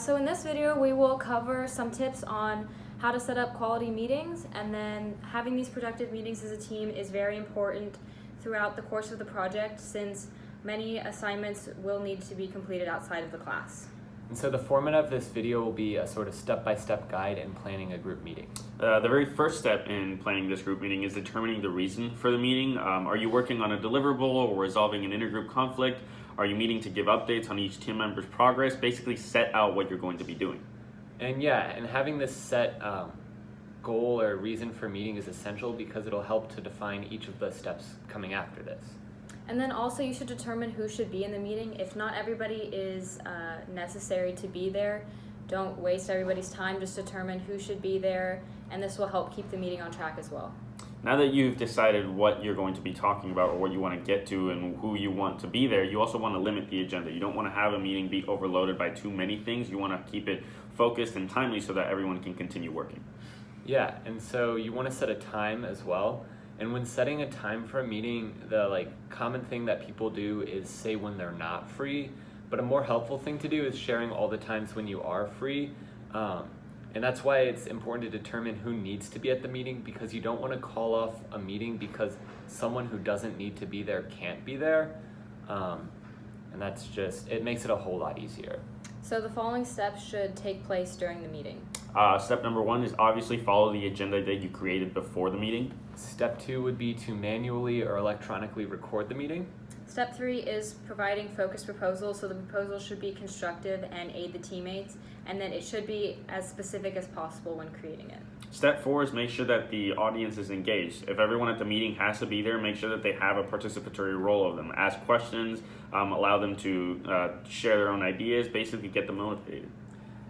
So in this video, we will cover some tips on how to set up quality meetings, and then having these productive meetings as a team is very important throughout the course of the project, since many assignments will need to be completed outside of the class. And so the format of this video will be a sort of step-by-step guide in planning a group meeting. The very first step in planning this group meeting is determining the reason for the meeting. Are you working on a deliverable or resolving an intergroup conflict? Are you meeting to give updates on each team member's progress? Basically set out what you're going to be doing. And having this set goal or reason for meeting is essential because it'll help to define each of the steps coming after this. And then also you should determine who should be in the meeting. If not everybody is necessary to be there, don't waste everybody's time. Just determine who should be there, and this will help keep the meeting on track as well. Now that you've decided what you're going to be talking about or what you want to get to and who you want to be there, you also want to limit the agenda. You don't want to have a meeting be overloaded by too many things. You want to keep it focused and timely so that everyone can continue working. Yeah, and so you want to set a time as well. And when setting a time for a meeting, the common thing that people do is say when they're not free. But a more helpful thing to do is sharing all the times when you are free. And that's why it's important to determine who needs to be at the meeting, because you don't want to call off a meeting because someone who doesn't need to be there can't be there. And it makes it a whole lot easier. So the following steps should take place during the meeting. Step number 1 is obviously follow the agenda that you created before the meeting. Step 2 would be to manually or electronically record the meeting. Step 3 is providing focused proposals, so the proposal should be constructive and aid the teammates, and then it should be as specific as possible when creating it. Step 4 is make sure that the audience is engaged. If everyone at the meeting has to be there, make sure that they have a participatory role of them. Ask questions, allow them to share their own ideas, basically get them motivated.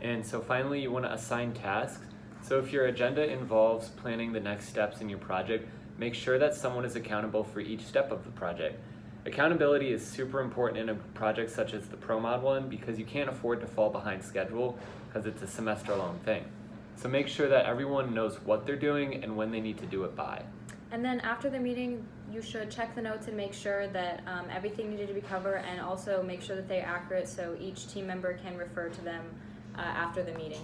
And so finally, you want to assign tasks. So if your agenda involves planning the next steps in your project, make sure that someone is accountable for each step of the project. Accountability is super important in a project such as the ProMod one, because you can't afford to fall behind schedule because it's a semester-long thing. So make sure that everyone knows what they're doing and when they need to do it by. And then after the meeting, you should check the notes and make sure that everything needed to be covered, and also make sure that they're accurate so each team member can refer to them after the meeting.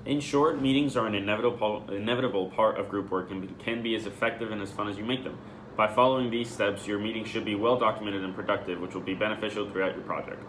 In short, meetings are an inevitable part of group work and can be as effective and as fun as you make them. By following these steps, your meeting should be well documented and productive, which will be beneficial throughout your project.